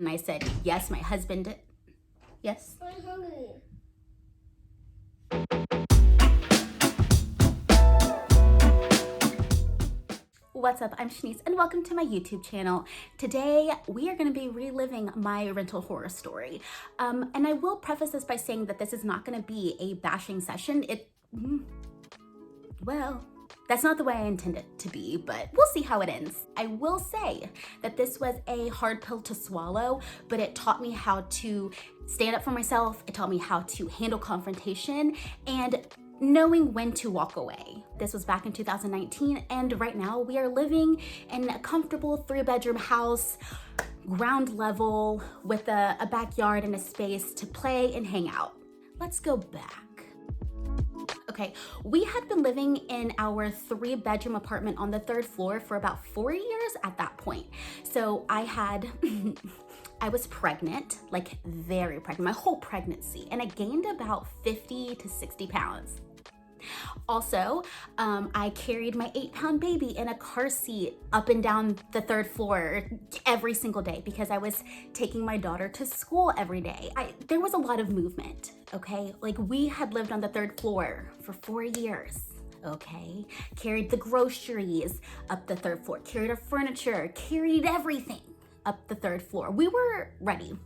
And I said, yes, my husband did. Yes? I'm hungry. What's up? I'm Shanice and welcome to my YouTube channel. Today we are going to be reliving my rental horror story. And I will preface this by saying that this is not going to be a bashing session. Well, that's not the way I intend it to be, but we'll see how it ends. I will say that this was a hard pill to swallow, but it taught me how to stand up for myself. It taught me how to handle confrontation and knowing when to walk away. This was back in 2019, and right now we are living in a comfortable 3-bedroom house, ground level, with a backyard and a space to play and hang out. Let's go back. Okay, we had been living in our 3-bedroom apartment on the 3rd floor for about 4 years at that point. So I was pregnant, like very pregnant, my whole pregnancy, and I gained about 50 to 60 pounds. Also, I carried my 8-pound baby in a car seat up and down the 3rd floor every single day because I was taking my daughter to school every day. There was a lot of movement, okay? Like, we had lived on the 3rd floor for 4 years. Okay, carried the groceries up the 3rd floor, carried our furniture, carried everything up the 3rd floor. We were ready.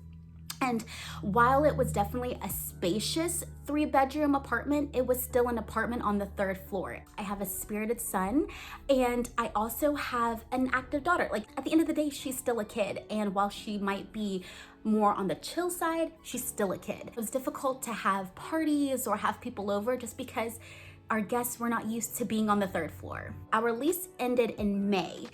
And while it was definitely a spacious 3-bedroom apartment, it was still an apartment on the 3rd floor. I have a spirited son, and I also have an active daughter. Like, at the end of the day, she's still a kid. And while she might be more on the chill side, she's still a kid. It was difficult to have parties or have people over just because our guests were not used to being on the 3rd floor. Our lease ended in May,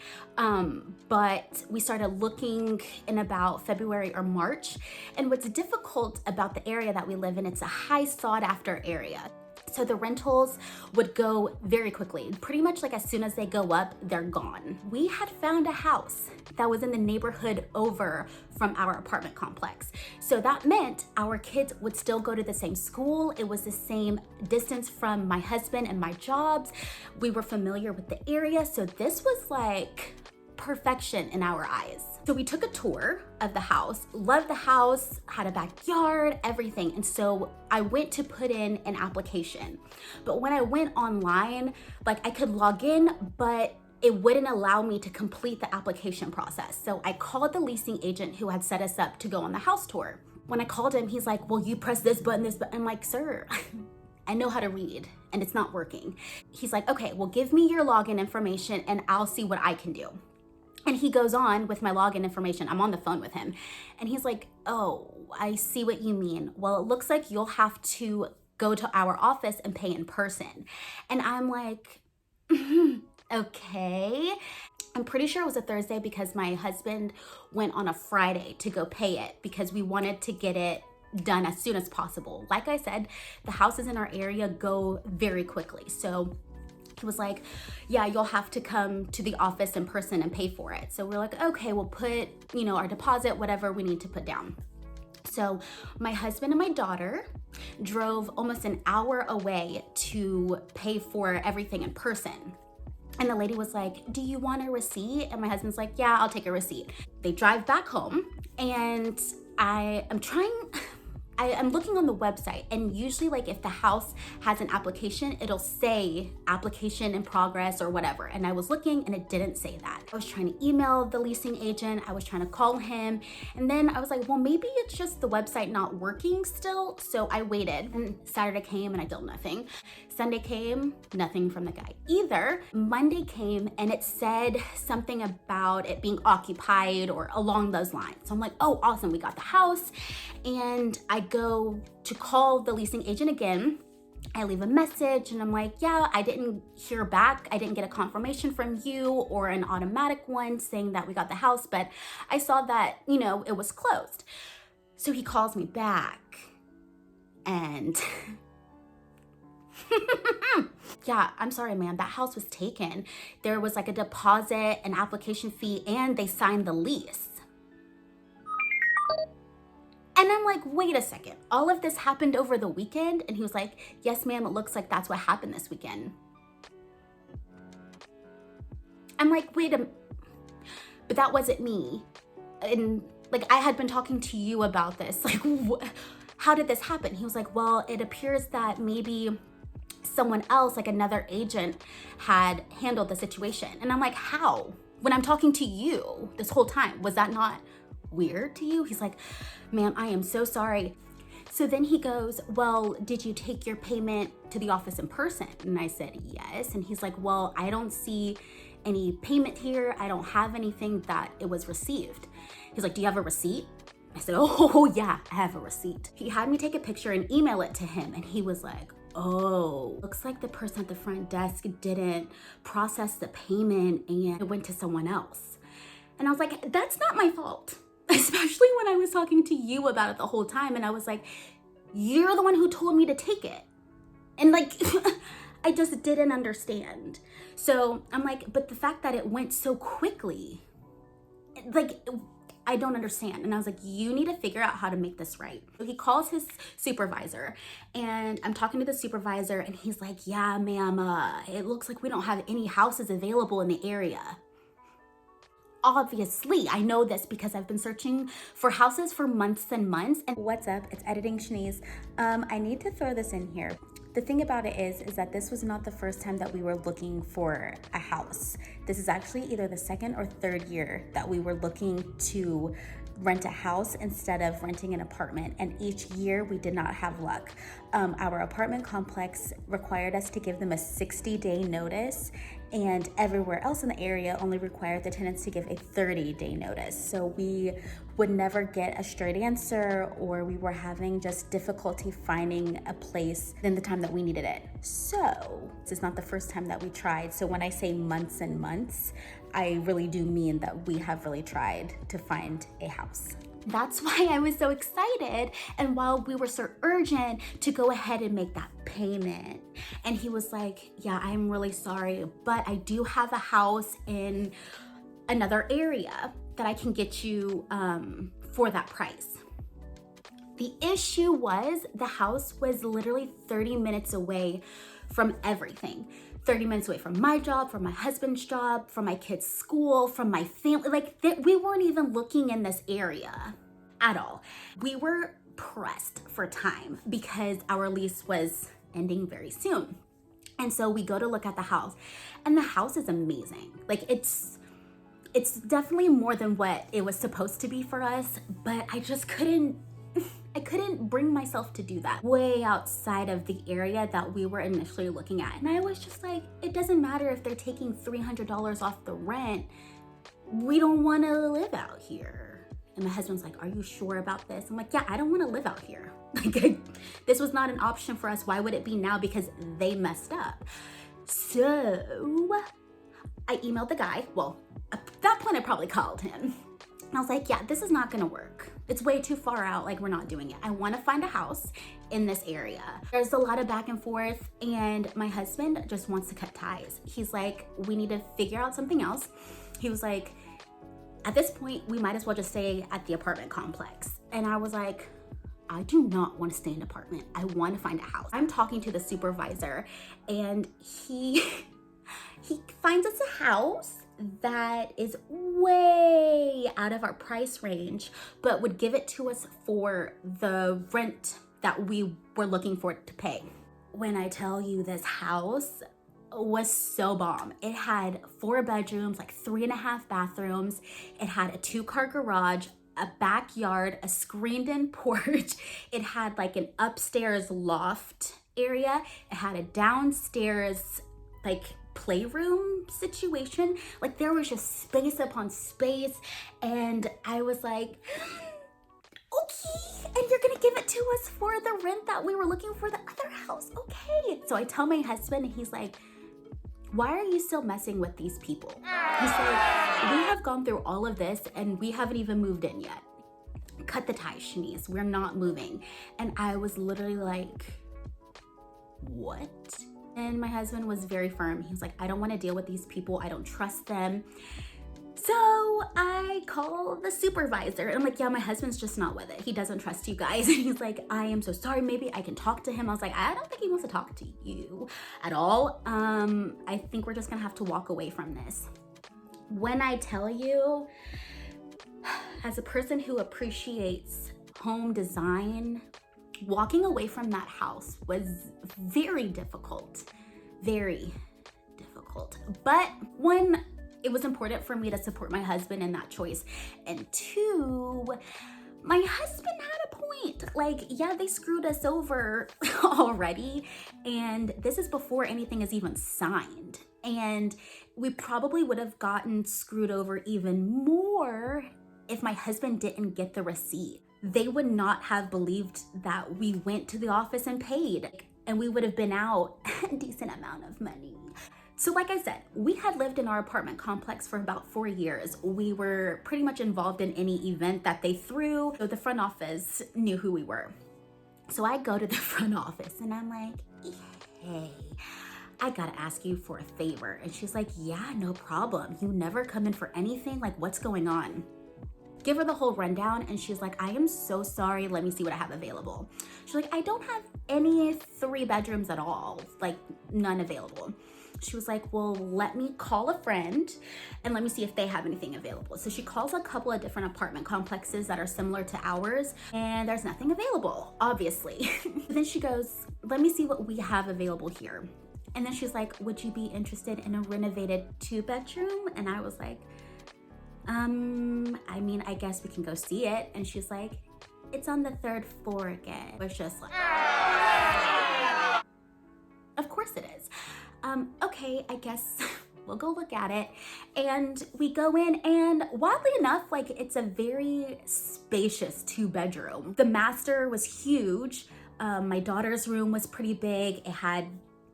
but we started looking in about February or March. And what's difficult about the area that we live in, it's a high sought after area. So the rentals would go very quickly. Pretty much like as soon as they go up, they're gone. We had found a house that was in the neighborhood over from our apartment complex. So that meant our kids would still go to the same school. It was the same distance from my husband and my jobs. We were familiar with the area. So this was like perfection in our eyes. So we took a tour of the house, loved the house, had a backyard, everything. And so I went to put in an application. But when I went online, like, I could log in, but it wouldn't allow me to complete the application process. So I called the leasing agent who had set us up to go on the house tour. When I called him, he's like, well, you press this button, this button. I'm like, sir, I know how to read and it's not working. He's like, okay, well, give me your login information and I'll see what I can do. And he goes on with my login information. I'm on the phone with him. And he's like, oh, I see what you mean. Well, it looks like you'll have to go to our office and pay in person. And I'm like, okay. I'm pretty sure it was a Thursday because my husband went on a Friday to go pay it because we wanted to get it done as soon as possible. Like I said, the houses in our area go very quickly. So he was like, yeah, you'll have to come to the office in person and pay for it. So we're like, okay, we'll put, our deposit, whatever we need to put down. So my husband and my daughter drove almost an hour away to pay for everything in person. And the lady was like, do you want a receipt? And my husband's like, yeah, I'll take a receipt. They drive back home and I'm looking on the website, and usually, like, if the house has an application, it'll say application in progress or whatever. And I was looking and it didn't say that. I was trying to email the leasing agent. I was trying to call him. And then I was like, well, maybe it's just the website not working still. So I waited, and Saturday came and I did nothing. Sunday came, nothing from the guy either. Monday came and it said something about it being occupied or along those lines. So I'm like, oh, awesome, we got the house. And I go to call the leasing agent again. I leave a message and I'm like, yeah, I didn't hear back. I didn't get a confirmation from you or an automatic one saying that we got the house, but I saw that, it was closed. So he calls me back and yeah, I'm sorry, man, that house was taken. There was like a deposit, an application fee, and they signed the lease. And I'm like, wait a second, all of this happened over the weekend? And he was like, yes, ma'am, it looks like that's what happened this weekend. I'm like, but that wasn't me. And Like, I had been talking to you about this. Like, how did this happen? He was like, well, it appears that maybe someone else, like another agent, had handled the situation. And I'm like, how? When I'm talking to you this whole time, was that not weird to you? He's like, ma'am, I am so sorry. So then he goes, well, did you take your payment to the office in person? And I said, yes. And he's like, well, I don't see any payment here. I don't have anything that it was received. He's like, do you have a receipt? I said, oh yeah, I have a receipt. He had me take a picture and email it to him. And he was like, oh, looks like the person at the front desk didn't process the payment and it went to someone else. And I was like, that's not my fault. Especially when I was talking to you about it the whole time. And I was like, you're the one who told me to take it. And like, I just didn't understand. So I'm like, but the fact that it went so quickly, like, I don't understand. And I was like, you need to figure out how to make this right. So he calls his supervisor and I'm talking to the supervisor and he's like, yeah, ma'am, it looks like we don't have any houses available in the area. Obviously, I know this because I've been searching for houses for months and months. And what's up? It's Editing Shanice. I need to throw this in here. The thing about it is that this was not the first time that we were looking for a house. This is actually either the second or third year that we were looking to rent a house instead of renting an apartment. And each year we did not have luck. Our apartment complex required us to give them a 60-day notice, and everywhere else in the area only required the tenants to give a 30-day notice. So we would never get a straight answer, or we were having just difficulty finding a place in the time that we needed it. So this is not the first time that we tried. So when I say months and months, I really do mean that we have really tried to find a house. That's why I was so excited and while we were so urgent to go ahead and make that payment. And he was like, yeah, I'm really sorry, but I do have a house in another area that I can get you for that price. The issue was the house was literally 30 minutes away from everything. 30 minutes away from my job, from my husband's job, from my kids' school, from my family. Like, we weren't even looking in this area at all. We were pressed for time because our lease was ending very soon. And so we go to look at the house, and the house is amazing. Like, it's definitely more than what it was supposed to be for us, but I just couldn't bring myself to do that. Way outside of the area that we were initially looking at. And I was just like, it doesn't matter if they're taking $300 off the rent. We don't want to live out here. And my husband's like, are you sure about this? I'm like, yeah, I don't want to live out here. Like, this was not an option for us. Why would it be now? Because they messed up. So I emailed the guy. Well, at that point I probably called him. And I was like, yeah, this is not gonna work. It's way too far out, like, we're not doing it. I wanna find a house in this area. There's a lot of back and forth, and my husband just wants to cut ties. He's like, we need to figure out something else. He was like, at this point, we might as well just stay at the apartment complex. And I was like, I do not want to stay in an apartment. I want to find a house. I'm talking to the supervisor, and he finds us a house that is way out of our price range, but would give it to us for the rent that we were looking for to pay. When I tell you, this house was so bomb. It had 4 bedrooms, like 3.5 bathrooms. It had a 2-car garage, a backyard, a screened-in porch. It had like an upstairs loft area. It had a downstairs like playroom situation. Like, there was just space upon space, and I was like, okay, and you're gonna give it to us for the rent that we were looking for the other house? Okay. So I tell my husband, and he's like, why are you still messing with these people? He said, we have gone through all of this and we haven't even moved in yet. Cut the ties, Shanice. We're not moving. And I was literally like, what? And my husband was very firm. He was like, I don't want to deal with these people. I don't trust them. So I call the supervisor, and I'm like, yeah, my husband's just not with it. He doesn't trust you guys. And he's like, I am so sorry. Maybe I can talk to him. I was like, I don't think he wants to talk to you at all. I think we're just gonna have to walk away from this. When I tell you, As a person who appreciates home design, walking away from that house was very difficult, very difficult. But one, it was important for me to support my husband in that choice. And two, my husband had a point. Like, yeah, they screwed us over already. And this is before anything is even signed. And we probably would have gotten screwed over even more if my husband didn't get the receipt. They would not have believed that we went to the office and paid, and we would have been out a decent amount of money. So like I said, we had lived in our apartment complex for about 4 years. We were pretty much involved in any event that they threw, so the front office knew who we were. So I go to the front office and I'm like, hey, I gotta ask you for a favor. And she's like, yeah, no problem. You never come in for anything? Like, what's going on? Give her the whole rundown, and she's like, I am so sorry, let me see what I have available. She's like, I don't have any 3 bedrooms at all, like none available. She was like, well, let me call a friend and let me see if they have anything available. So she calls a couple of different apartment complexes that are similar to ours, and there's nothing available, obviously. Then she goes, let me see what we have available here. And then she's like, would you be interested in a renovated 2-bedroom? And I was like, I mean, I guess we can go see it. And she's like, it's on the 3rd floor again. It was just like, of course it is. Okay, I guess we'll go look at it. And we go in, and wildly enough, like, it's a very spacious 2-bedroom. The master was huge. My daughter's room was pretty big. It had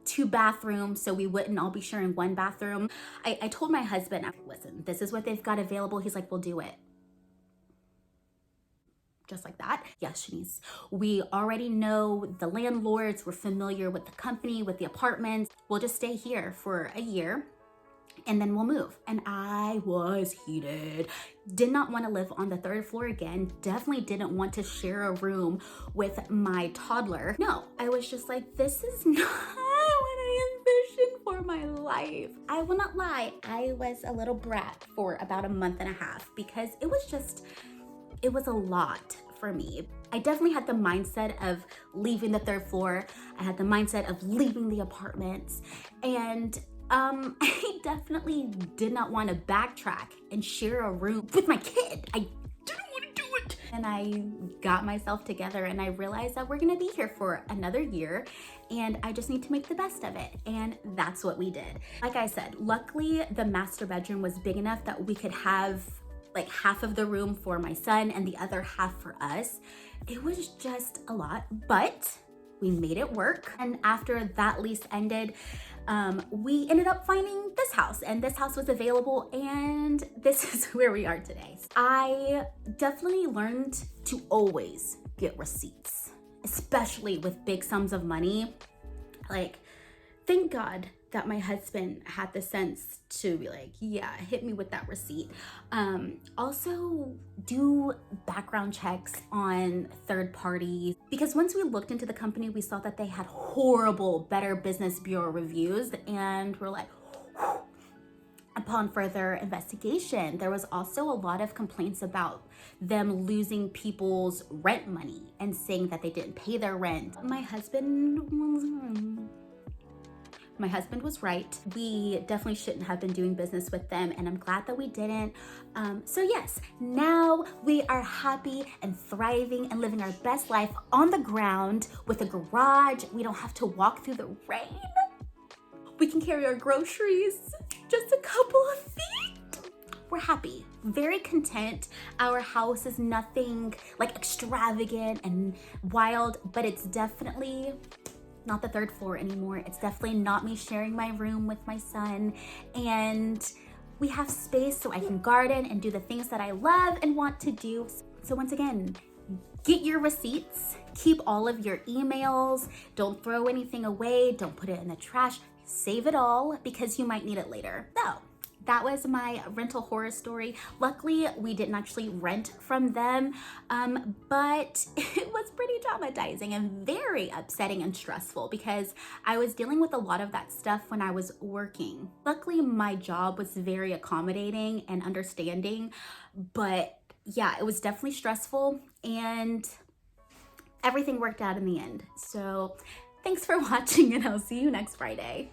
2 bathrooms, so we wouldn't all be sharing 1 bathroom. I told my husband, listen, this is what they've got available. He's like, we'll do it. Just like that. Yes, Shanice, we already know the landlords. We're familiar with the company, with the apartments. We'll just stay here for a year and then we'll move. And I was heated. Did not want to live on the 3rd floor again. Definitely didn't want to share a room with my toddler. No, I was just like, this is not what I envisioned for my life. I will not lie, I was a little brat for about a month and a half because it was a lot for me. I definitely had the mindset of leaving the 3rd floor. I had the mindset of leaving the apartments, and I definitely did not want to backtrack and share a room with my kid. I didn't want to do it. And I got myself together and I realized that we're gonna be here for another year and I just need to make the best of it. And that's what we did. Like I said, luckily the master bedroom was big enough that we could have like half of the room for my son and the other half for us. It was just a lot, but we made it work. And after that lease ended, we ended up finding this house, and this house was available, and this is where we are today. I definitely learned to always get receipts, especially with big sums of money. Like, thank God that my husband had the sense to be like, yeah, hit me with that receipt. Also do background checks on third parties, because once we looked into the company, we saw that they had horrible Better Business Bureau reviews, and we're like, whew. Upon further investigation, there was also a lot of complaints about them losing people's rent money and saying that they didn't pay their rent. My husband was right. We definitely shouldn't have been doing business with them, and I'm glad that we didn't. So yes, now we are happy and thriving and living our best life on the ground with a garage. We don't have to walk through the rain. We can carry our groceries just a couple of feet. We're happy, very content. Our house is nothing like extravagant and wild, but it's definitely not the third floor anymore. It's definitely not me sharing my room with my son, and we have space so I can garden and do the things that I love and want to do. So once again, get your receipts, keep all of your emails, don't throw anything away, don't put it in the trash, save it all because you might need it later. So that was my rental horror story. Luckily, we didn't actually rent from them, but it was pretty traumatizing and very upsetting and stressful because I was dealing with a lot of that stuff when I was working. Luckily, my job was very accommodating and understanding, but yeah, it was definitely stressful, and everything worked out in the end. So thanks for watching, and I'll see you next Friday.